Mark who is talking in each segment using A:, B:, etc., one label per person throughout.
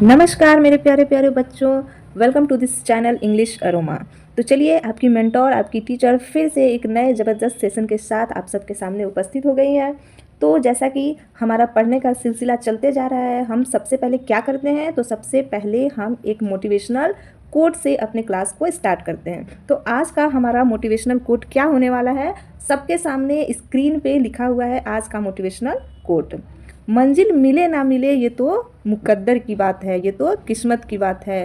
A: नमस्कार मेरे प्यारे प्यारे बच्चों, welcome to this channel English Aroma. तो चलिए आपकी मेंटोर, आपकी टीचर फिर से एक नए ज़बरदस्त सेशन के साथ आप सबके सामने उपस्थित हो गई है। तो जैसा कि हमारा पढ़ने का सिलसिला चलते जा रहा है, हम सबसे पहले क्या करते हैं, तो सबसे पहले हम एक मोटिवेशनल कोट से अपने क्लास को स्टार्ट करते हैं। तो आज का हमारा मोटिवेशनल कोट क्या होने वाला है, सबके सामने स्क्रीन पे लिखा हुआ है आज का मोटिवेशनल कोट। मंजिल मिले ना मिले ये तो मुकद्दर की बात है, ये तो किस्मत की बात है,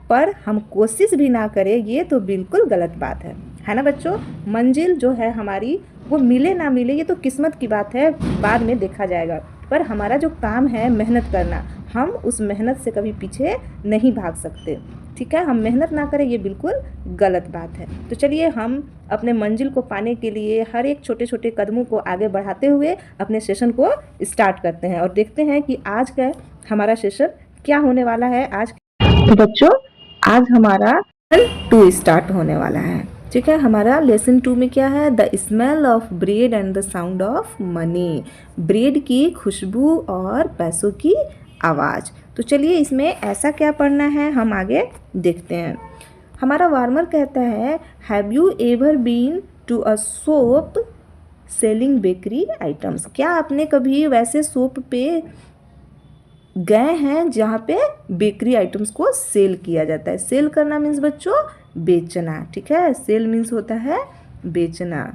A: पर हम कोशिश भी ना करें ये तो बिल्कुल गलत बात है ना बच्चों। मंजिल जो है हमारी वो मिले ना मिले ये तो किस्मत की बात है, बाद में देखा जाएगा, पर हमारा जो काम है मेहनत करना, हम उस मेहनत से कभी पीछे नहीं भाग सकते। ठीक है, हम मेहनत ना करें ये बिल्कुल गलत बात है। तो चलिए हम अपने मंजिल को पाने के लिए हर एक छोटे छोटे कदमों को आगे बढ़ाते हुए अपने सेशन को स्टार्ट करते हैं और देखते हैं कि आज का हमारा सेशन क्या होने वाला है। आज तो बच्चों आज हमारा 2 स्टार्ट होने वाला है। ठीक है, हमारा लेसन 2 में क्या है, the smell of bread and the sound of money. Bread की खुशबू और पैसों की आवाज़। तो चलिए इसमें ऐसा क्या पढ़ना है हम आगे देखते हैं। हमारा वार्मर कहता है, have you ever been to a shop selling bakery items. क्या आपने कभी वैसे शॉप पे गए हैं जहाँ पे बेकरी आइटम्स को सेल किया जाता है। सेल करना मीन्स बच्चों बेचना। ठीक है, सेल मीन्स होता है बेचना।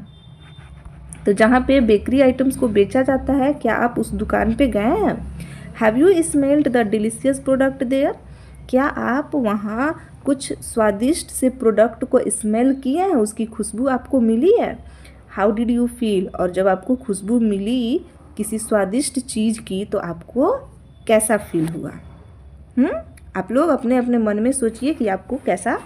A: तो जहाँ पे बेकरी आइटम्स को बेचा जाता है, क्या आप उस दुकान पे गए हैं। Have you smelled the delicious product there. क्या आप वहाँ कुछ स्वादिष्ट से प्रोडक्ट को स्मेल किए हैं, उसकी खुशबू आपको मिली है। How did you feel. और जब आपको खुशबू मिली किसी स्वादिष्ट चीज़ की तो आपको कैसा फील हुआ। आप लोग अपने अपने मन में सोचिए कि आपको कैसा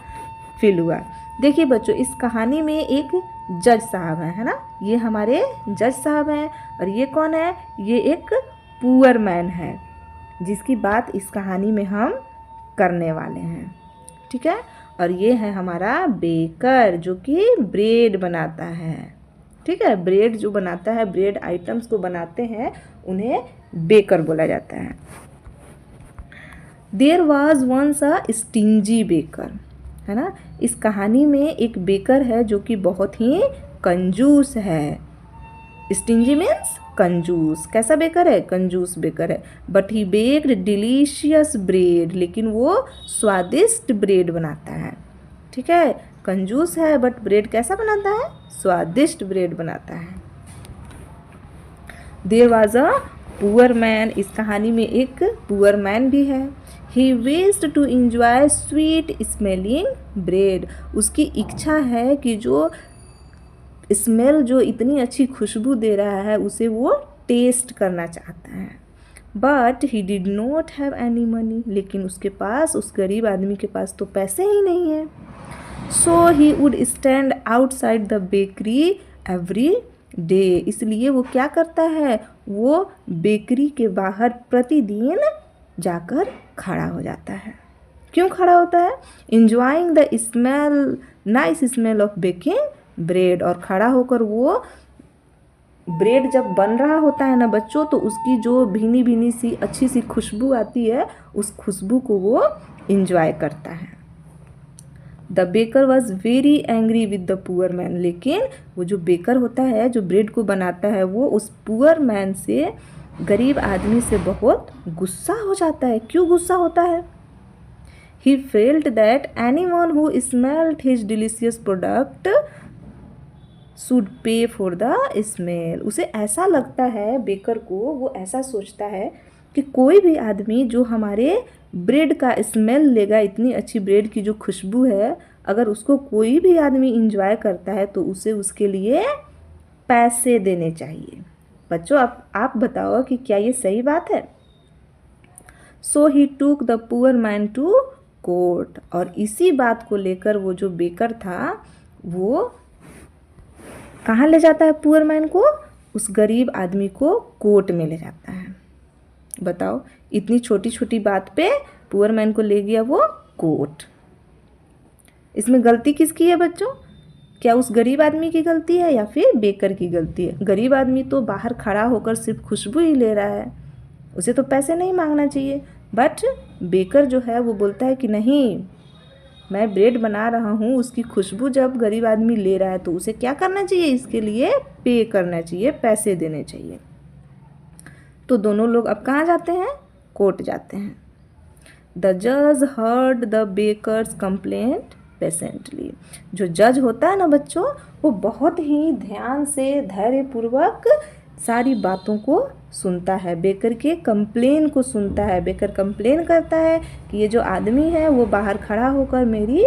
A: फील हुआ। देखिए बच्चों, इस कहानी में एक जज साहब है ना, ये हमारे जज साहब हैं। और ये कौन है, ये एक पुअर मैन है जिसकी बात इस कहानी में हम करने वाले हैं। ठीक है, और ये है हमारा बेकर जो कि ब्रेड बनाता है। ठीक है, ब्रेड जो बनाता है, ब्रेड आइटम्स को बनाते हैं, उन्हें बेकर बोला जाता है। There was once a stingy baker, है ना। इस कहानी में एक बेकर है जो कि बहुत ही कंजूस है। स्टिंजी मीन्स कंजूस। कैसा बेकर है, कंजूस बेकर है। But he baked delicious bread, लेकिन वो स्वादिष्ट ब्रेड बनाता है। ठीक है, कंजूस है बट ब्रेड कैसा बनाता है, स्वादिष्ट ब्रेड बनाता है। There was a poor man, इस कहानी में एक पुअर मैन भी है। He wished to enjoy sweet smelling bread, उसकी इच्छा है कि जो स्मेल, जो इतनी अच्छी खुशबू दे रहा है, उसे वो टेस्ट करना चाहता है। But he did not have any money, लेकिन उसके पास, उस गरीब आदमी के पास तो पैसे ही नहीं है। So he would stand outside the bakery every day, इसलिए वो क्या करता है, वो बेकरी के बाहर प्रतिदिन जाकर खड़ा हो जाता है। क्यों खड़ा होता है, enjoying the smell, nice smell of baking bread. और खड़ा होकर वो ब्रेड जब बन रहा होता है ना बच्चों, तो उसकी जो भीनी भीनी सी अच्छी सी खुशबू आती है, उस खुशबू को वो इंजॉय करता है। The baker was very angry with the poor man, लेकिन वो जो बेकर होता है, जो ब्रेड को बनाता है, वो उस पुअर मैन से, गरीब आदमी से बहुत गुस्सा हो जाता है। क्यों गुस्सा होता है, he felt that any one who smelled his delicious product should pay for the smell. उसे ऐसा लगता है, बेकर को, वो ऐसा सोचता है कि कोई भी आदमी जो हमारे ब्रेड का स्मेल लेगा, इतनी अच्छी ब्रेड की जो खुशबू है, अगर उसको कोई भी आदमी इंजॉय करता है तो उसे उसके लिए पैसे देने चाहिए। बच्चों आप बताओ कि क्या ये सही बात है। So he took the poor man to court, और इसी बात को लेकर वो जो बेकर था वो कहाँ ले जाता है पुअर मैन को, उस गरीब आदमी को कोर्ट में ले जाता है। बताओ, इतनी छोटी छोटी बात पे पुअर मैन को ले गया वो कोर्ट। इसमें गलती किसकी है बच्चों, क्या उस गरीब आदमी की गलती है या फिर बेकर की गलती है। गरीब आदमी तो बाहर खड़ा होकर सिर्फ खुशबू ही ले रहा है, उसे तो पैसे नहीं मांगना चाहिए। बट बेकर जो है वो बोलता है कि नहीं, मैं ब्रेड बना रहा हूँ, उसकी खुशबू जब गरीब आदमी ले रहा है तो उसे क्या करना चाहिए, इसके लिए पे करना चाहिए, पैसे देने चाहिए। तो दोनों लोग अब कहाँ जाते हैं, कोर्ट जाते हैं। द जज heard the baker's complaint patiently. जो जज होता है ना बच्चों, वो बहुत ही ध्यान से धैर्यपूर्वक सारी बातों को सुनता है, बेकर के कंप्लेन को सुनता है। बेकर कंप्लेन करता है कि ये जो आदमी है वो बाहर खड़ा होकर मेरी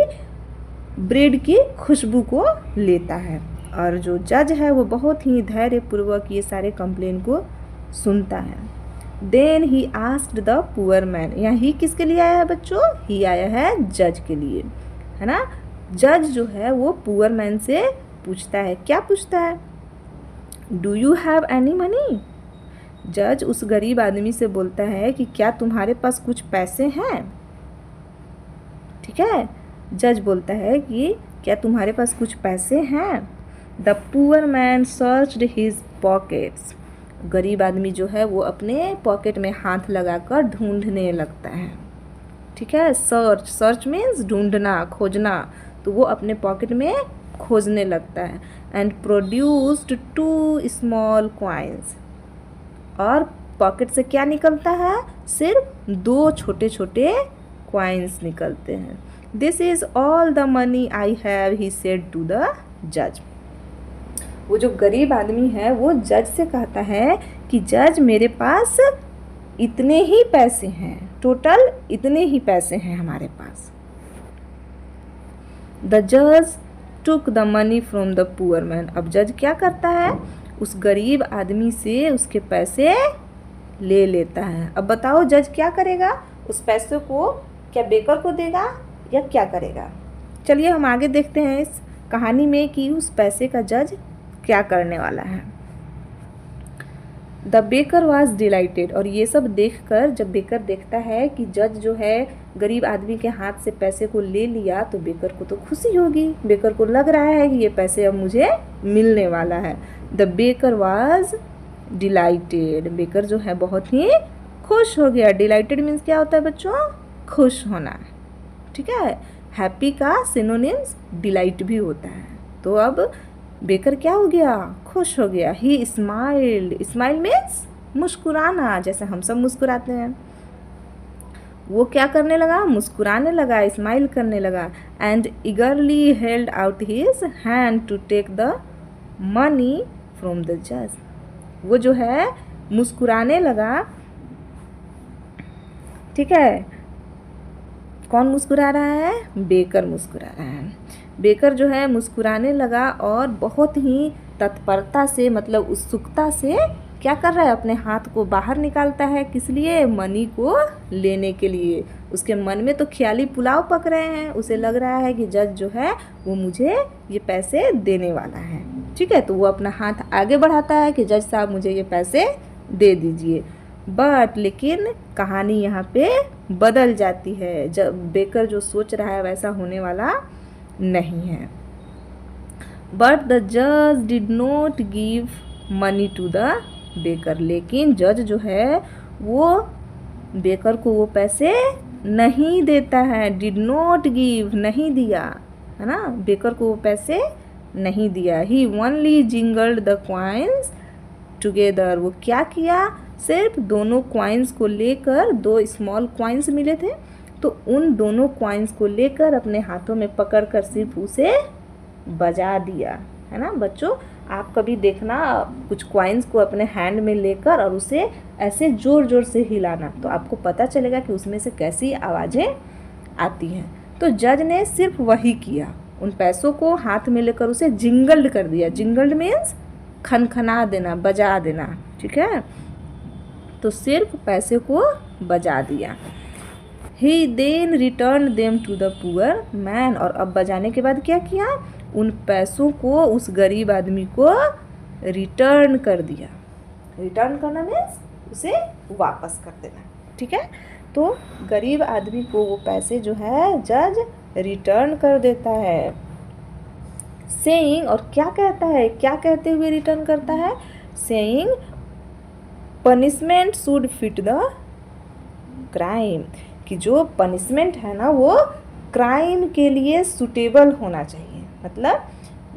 A: ब्रेड की खुशबू को लेता है, और जो जज है वो बहुत ही धैर्यपूर्वक ये सारे कंप्लेन को सुनता है। Then he asked the poor man. यहाँ ही किसके लिए आया है बच्चों, ही आया है जज के लिए, है ना। जज जो है वो पुअर मैन से पूछता है, क्या पूछता है, do you have any money. जज उस गरीब आदमी से बोलता है कि क्या तुम्हारे पास कुछ पैसे हैं। ठीक है, जज बोलता है कि क्या तुम्हारे पास कुछ पैसे हैं। The poor man searched his pockets. गरीब आदमी जो है वो अपने पॉकेट में हाथ लगाकर ढूंढने लगता है। ठीक है, सर्च मीन्स ढूंढना, खोजना। तो वो अपने पॉकेट में खोजने लगता है। And produced 2 small coins. और पॉकेट से क्या निकलता है, सिर्फ 2 छोटे छोटे कॉइन्स निकलते हैं। This is all the money I have, he said to the जज। वो जो गरीब आदमी है वो जज से कहता है कि जज मेरे पास इतने ही पैसे हैं, टोटल इतने ही पैसे हैं हमारे पास। द जज took the money from the poor man. अब जज क्या करता है, उस गरीब आदमी से उसके पैसे ले लेता है। अब बताओ जज क्या करेगा, उस पैसे को क्या बेकर को देगा या क्या करेगा। चलिए हम आगे देखते हैं इस कहानी में कि उस पैसे का जज क्या करने वाला है। The baker was dilated. और ये सब देखकर जब बेकर देखता है कि जज जो है गरीब आदमी के हाथ से पैसे को ले लिया, तो बेकर को तो खुशी होगी। बेकर को लग रहा है कि ये पैसे अब मुझे मिलने वाला है। The baker was dilated. Baker जो है बहुत ही खुश हो गया। डिलाइटेड मीन्स क्या होता है बच्चों, खुश होना। ठीक है, हैप्पी का सिनोनिम्स डिलाइट भी होता है। तो अब बेकर क्या हो गया, खुश हो गया। ही स्माइल्ड। स्माइल मीन्स मुस्कुराना, जैसे हम सब मुस्कुराते हैं। वो क्या करने लगा, मुस्कुराने लगा, स्माइल करने लगा। And eagerly held out his hand to take the money from the जज। वो जो है मुस्कुराने लगा। ठीक है, कौन मुस्कुरा रहा है, बेकर मुस्कुरा रहा है। बेकर जो है मुस्कुराने लगा और बहुत ही तत्परता से, मतलब उत्सुकता से क्या कर रहा है, अपने हाथ को बाहर निकालता है। किस लिए, मनी को लेने के लिए। उसके मन में तो ख्याली पुलाव पक रहे हैं। उसे लग रहा है कि जज जो है वो मुझे ये पैसे देने वाला है। ठीक है, तो वो अपना हाथ आगे बढ़ाता है कि जज साहब मुझे ये पैसे दे दीजिए। बट लेकिन कहानी यहाँ पे बदल जाती है। जब बेकर जो सोच रहा है वैसा होने वाला नहीं है। बट द जज did not give money to the baker. लेकिन जज जो है वो बेकर को वो पैसे नहीं देता है। डिड नॉट गिव, नहीं दिया, है ना, बेकर को वो पैसे नहीं दिया। ही ओनली जिंगल्ड द कॉइन्स टुगेदर। वो क्या किया, सिर्फ दोनों कॉइन्स को लेकर, 2 स्मॉल कॉइन्स मिले थे, तो उन दोनों कॉइन्स को लेकर अपने हाथों में पकड़कर सिर्फ उसे बजा दिया। है ना बच्चों, आप कभी देखना कुछ कॉइन्स को अपने हैंड में लेकर और उसे ऐसे ज़ोर ज़ोर से हिलाना, तो आपको पता चलेगा कि उसमें से कैसी आवाज़ें आती हैं। तो जज ने सिर्फ वही किया, उन पैसों को हाथ में लेकर उसे जिंगल्ड कर दिया। जिंगल्ड मीन्स खनखना देना, बजा देना। ठीक है, तो सिर्फ पैसे को बजा दिया। He then return them to the poor man. और अब बजाने के बाद क्या किया, उन पैसों को उस गरीब आदमी को रिटर्न कर दिया। रिटर्न करना मीन्स उसे वापस कर देना। ठीक है, तो गरीब आदमी को वो पैसे जो है जज रिटर्न कर देता है। सेइंग, और क्या कहता है, क्या कहते हुए रिटर्न करता है, saying punishment should fit the crime, कि जो पनिशमेंट है ना वो क्राइम के लिए सूटेबल होना चाहिए। मतलब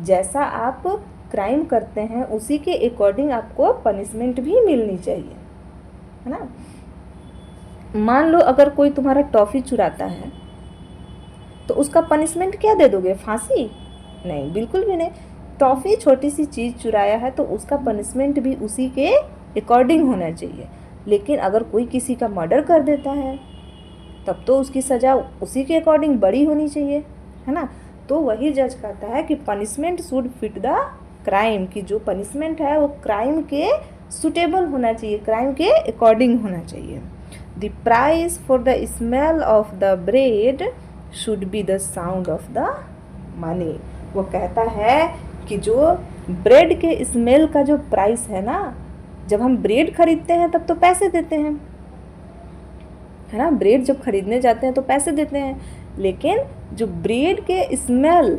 A: जैसा आप क्राइम करते हैं उसी के अकॉर्डिंग आपको पनिशमेंट भी मिलनी चाहिए, है ना। मान लो अगर कोई तुम्हारा टॉफ़ी चुराता है तो उसका पनिशमेंट क्या दे दोगे, फांसी? नहीं, बिल्कुल भी नहीं। टॉफ़ी छोटी सी चीज़ चुराया है तो उसका पनिशमेंट भी उसी के अकॉर्डिंग होना चाहिए। लेकिन अगर कोई किसी का मर्डर कर देता है तब तो उसकी सज़ा उसी के अकॉर्डिंग बड़ी होनी चाहिए, है ना। तो वही जज कहता है कि punishment should fit the crime, कि जो पनिशमेंट है वो क्राइम के सूटेबल होना चाहिए, क्राइम के अकॉर्डिंग होना चाहिए। The price for the smell of the bread should be the sound of the money. वो कहता है कि जो ब्रेड के स्मेल का जो प्राइस है ना, जब हम ब्रेड खरीदते हैं तब तो पैसे देते हैं, है ना। ब्रेड जब खरीदने जाते हैं तो पैसे देते हैं, लेकिन जो ब्रेड के स्मेल,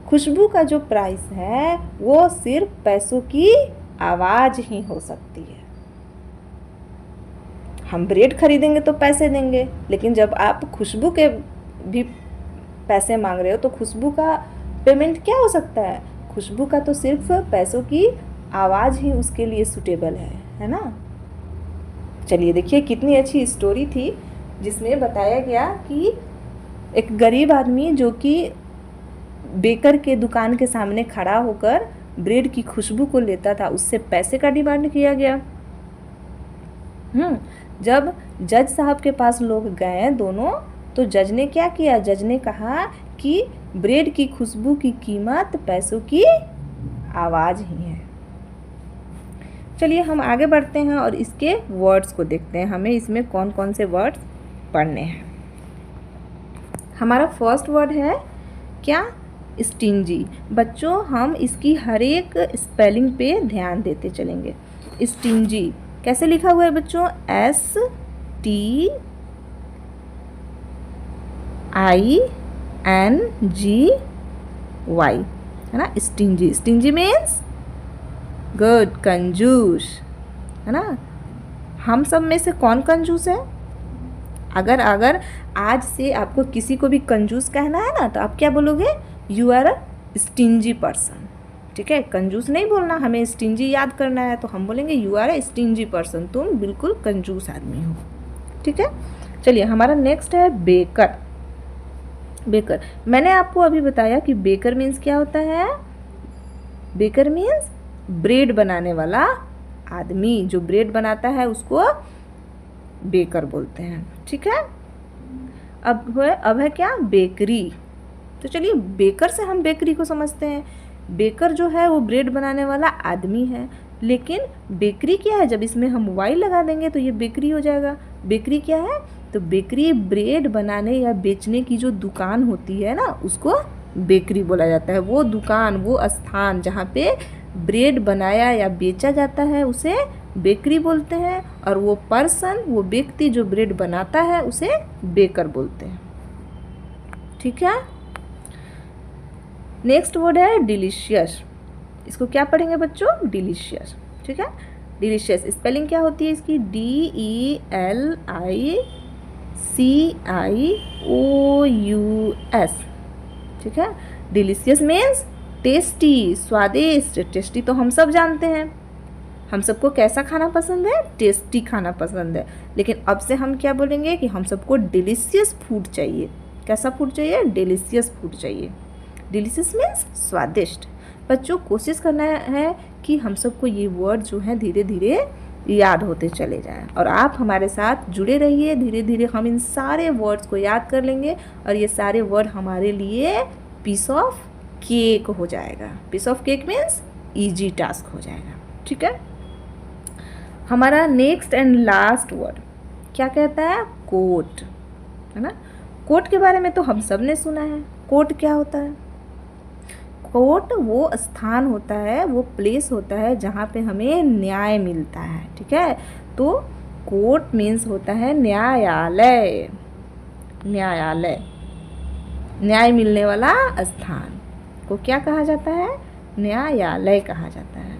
A: खुशबू का जो प्राइस है वो सिर्फ पैसों की आवाज़ ही हो सकती है। हम ब्रेड खरीदेंगे तो पैसे देंगे, लेकिन जब आप खुशबू के भी पैसे मांग रहे हो तो खुशबू का पेमेंट क्या हो सकता है? खुशबू का तो सिर्फ पैसों की आवाज़ ही उसके लिए सूटेबल है ना। चलिए देखिए कितनी अच्छी स्टोरी थी जिसमें बताया गया कि एक गरीब आदमी जो कि बेकर के दुकान के सामने खड़ा होकर ब्रेड की खुशबू को लेता था, उससे पैसे का डिमांड किया गया। जब जज साहब के पास लोग गए दोनों, तो जज ने क्या किया? जज ने कहा कि ब्रेड की खुशबू की कीमत पैसों की आवाज़ ही है। चलिए हम आगे बढ़ते हैं और इसके वर्ड्स को देखते हैं, हमें इसमें कौन कौन से वर्ड्स पढ़ने हैं। हमारा फर्स्ट वर्ड है क्या? स्टिंजी। बच्चों हम इसकी हर एक स्पेलिंग पे ध्यान देते चलेंगे। स्टिंजी कैसे लिखा हुआ है बच्चों? STINGY, है ना। स्टिंजी, स्टिंजी मीन्स गुड, कंजूस, है ना। हम सब में से कौन कंजूस है? अगर आज से आपको किसी को भी कंजूस कहना है ना तो आप क्या बोलोगे? You are a stingy person, ठीक है। कंजूस नहीं बोलना, हमें स्टिंजी याद करना है तो हम बोलेंगे you are a stingy person, तुम बिल्कुल कंजूस आदमी हो, ठीक है। चलिए हमारा नेक्स्ट है बेकर। बेकर, मैंने आपको अभी बताया कि बेकर मीन्स क्या होता है? बेकर मीन्स ब्रेड बनाने वाला आदमी, जो ब्रेड बनाता है उसको बेकर बोलते हैं, ठीक है। अब है क्या? बेकरी। तो चलिए बेकर से हम बेकरी को समझते हैं। बेकर जो है वो ब्रेड बनाने वाला आदमी है, लेकिन बेकरी क्या है? जब इसमें हम वाई लगा देंगे तो ये बेकरी हो जाएगा। बेकरी क्या है? तो बेकरी ब्रेड बनाने या बेचने की जो दुकान होती है ना उसको बेकरी बोला जाता है। वो दुकान, वो स्थान जहाँ पे ब्रेड बनाया या बेचा जाता है उसे बेकरी बोलते हैं, और वो पर्सन, वो व्यक्ति जो ब्रेड बनाता है उसे बेकर बोलते हैं, ठीक है। नेक्स्ट वर्ड है डिलीशियस। इसको क्या पढ़ेंगे बच्चों? डिलीशियस, ठीक है। डिलीशियस स्पेलिंग क्या होती है इसकी? DELICIOUS, ठीक है। डिलीशियस मीन्स टेस्टी, स्वादिष्ट। टेस्टी तो हम सब जानते हैं, हम सबको कैसा खाना पसंद है? टेस्टी खाना पसंद है। लेकिन अब से हम क्या बोलेंगे कि हम सबको डिलीशियस फूड चाहिए। कैसा फूड चाहिए? डिलीशियस फूड चाहिए। डिलीशियस मीन्स स्वादिष्ट। बच्चों कोशिश करना है कि हम सबको ये वर्ड जो है धीरे धीरे याद होते चले जाएं, और आप हमारे साथ जुड़े रहिए। धीरे धीरे हम इन सारे वर्ड्स को याद कर लेंगे और ये सारे वर्ड हमारे लिए पीस ऑफ केक हो जाएगा। Piece of cake means easy task हो जाएगा, ठीक है। हमारा नेक्स्ट एंड लास्ट वर्ड क्या कहता है? कोर्ट, है ना। कोर्ट के बारे में तो हम सब ने सुना है। कोर्ट क्या होता है? कोर्ट वो स्थान होता है, वो प्लेस होता है जहाँ पे हमें न्याय मिलता है, ठीक है। तो कोर्ट मीन्स होता है न्यायालय। न्यायालय, न्याय मिलने वाला स्थान को क्या कहा जाता है? न्यायालय कहा जाता है।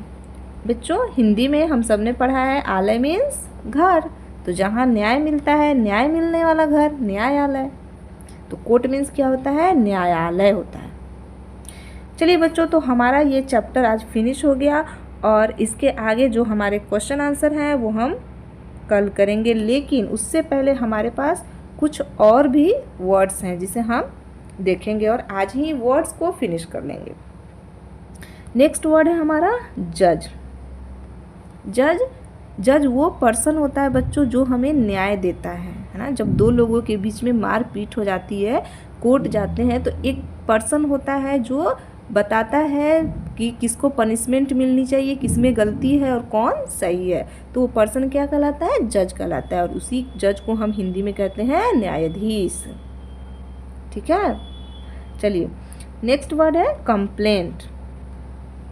A: बच्चों हिंदी में हम सब ने पढ़ा है आलय मीन्स घर, तो जहाँ न्याय मिलता है, न्याय मिलने वाला घर न्यायालय। तो कोर्ट मीन्स क्या होता है? न्यायालय होता है। चलिए बच्चों, तो हमारा ये चैप्टर आज फिनिश हो गया और इसके आगे जो हमारे क्वेश्चन आंसर हैं वो हम कल करेंगे, लेकिन उससे पहले हमारे पास कुछ और भी वर्ड्स हैं जिसे हम देखेंगे और आज ही वर्ड्स को फिनिश कर लेंगे। नेक्स्ट वर्ड है हमारा जज। जज वो पर्सन होता है बच्चों जो हमें न्याय देता है ना। जब दो लोगों के बीच में मारपीट हो जाती है, कोर्ट जाते हैं, तो एक पर्सन होता है जो बताता है कि किसको पनिशमेंट मिलनी चाहिए, किसमें गलती है और कौन सही है। तो वो पर्सन क्या कहलाता है? जज कहलाता है। और उसी जज को हम हिंदी में कहते हैं न्यायाधीश। ठीक है, चलिए नेक्स्ट वर्ड है कंप्लेंट।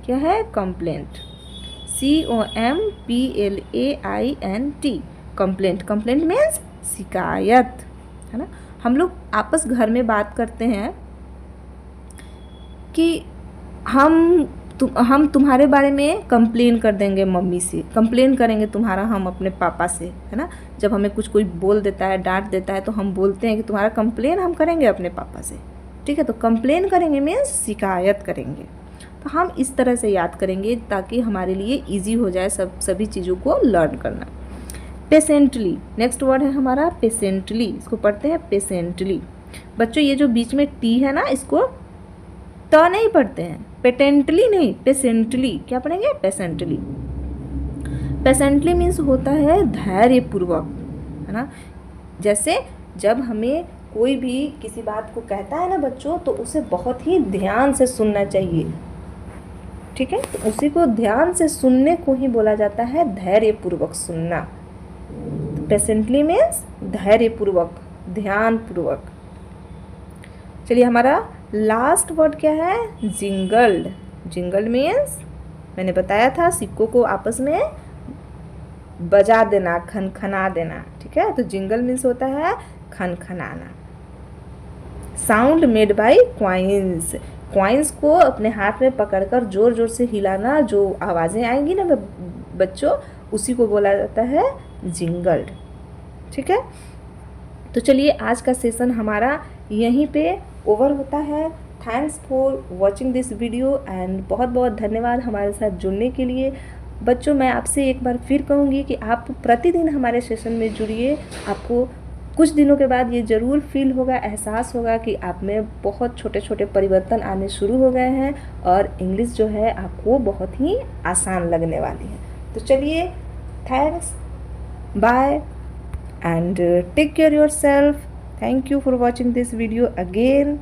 A: क्या है? कंप्लेंट। COMPLAINT। कंप्लेंट मीन्स शिकायत, है ना। हम लोग आपस घर में बात करते हैं कि हम तुम्हारे बारे में कंप्लेन कर देंगे, मम्मी से कंप्लेन करेंगे तुम्हारा हम अपने पापा से, है ना। जब हमें कोई बोल देता है, डांट देता है, तो हम बोलते हैं कि तुम्हारा कंप्लेन हम करेंगे अपने पापा से। ठीक है, तो कंप्लेन करेंगे मीन्स शिकायत करेंगे। तो हम इस तरह से याद करेंगे ताकि हमारे लिए इजी हो जाए सभी चीज़ों को लर्न करना। पेशेंटली, नेक्स्ट वर्ड है हमारा पेशेंटली। इसको पढ़ते हैं पेशेंटली। बच्चों ये जो बीच में टी है ना, इसको त नहीं पढ़ते हैं, पेटेंटली नहीं, पेशेंटली। क्या पढ़ेंगे? पेशेंटली। पेशेंटली मीन्स होता है धैर्यपूर्वक, है ना। जैसे जब हमें कोई भी किसी बात को कहता है ना बच्चों, तो उसे बहुत ही ध्यान से सुनना चाहिए। ठीक है, तो उसी को ध्यान से सुनने को ही बोला जाता है धैर्यपूर्वक सुनना। तो पेशेंटली मीन्स धैर्यपूर्वक, ध्यानपूर्वक। चलिए हमारा लास्ट वर्ड क्या है? जिंगल्ड। जिंगल्ड मीन्स मैंने बताया था सिक्कों को आपस में बजा देना, खनखना देना। ठीक है, तो जिंगल मीन्स होता है खनखनाना। Sound made by coins. Coins को अपने हाथ में पकड़कर जोर जोर से हिलाना, जो आवाज़ें आएंगी ना बच्चों, उसी को बोला जाता है जिंगल्ड। ठीक है, तो चलिए आज का सेशन हमारा यहीं पे ओवर होता है। Thanks for watching this video and बहुत बहुत धन्यवाद हमारे साथ जुड़ने के लिए। बच्चों मैं आपसे एक बार फिर कहूँगी कि आप प्रतिदिन हमारे सेशन में जुड़िए। आपको कुछ दिनों के बाद ये ज़रूर फील होगा, एहसास होगा कि आप में बहुत छोटे छोटे परिवर्तन आने शुरू हो गए हैं और इंग्लिश जो है आपको बहुत ही आसान लगने वाली है। तो चलिए, thanks, bye and take care yourself. Thank you for watching this video again.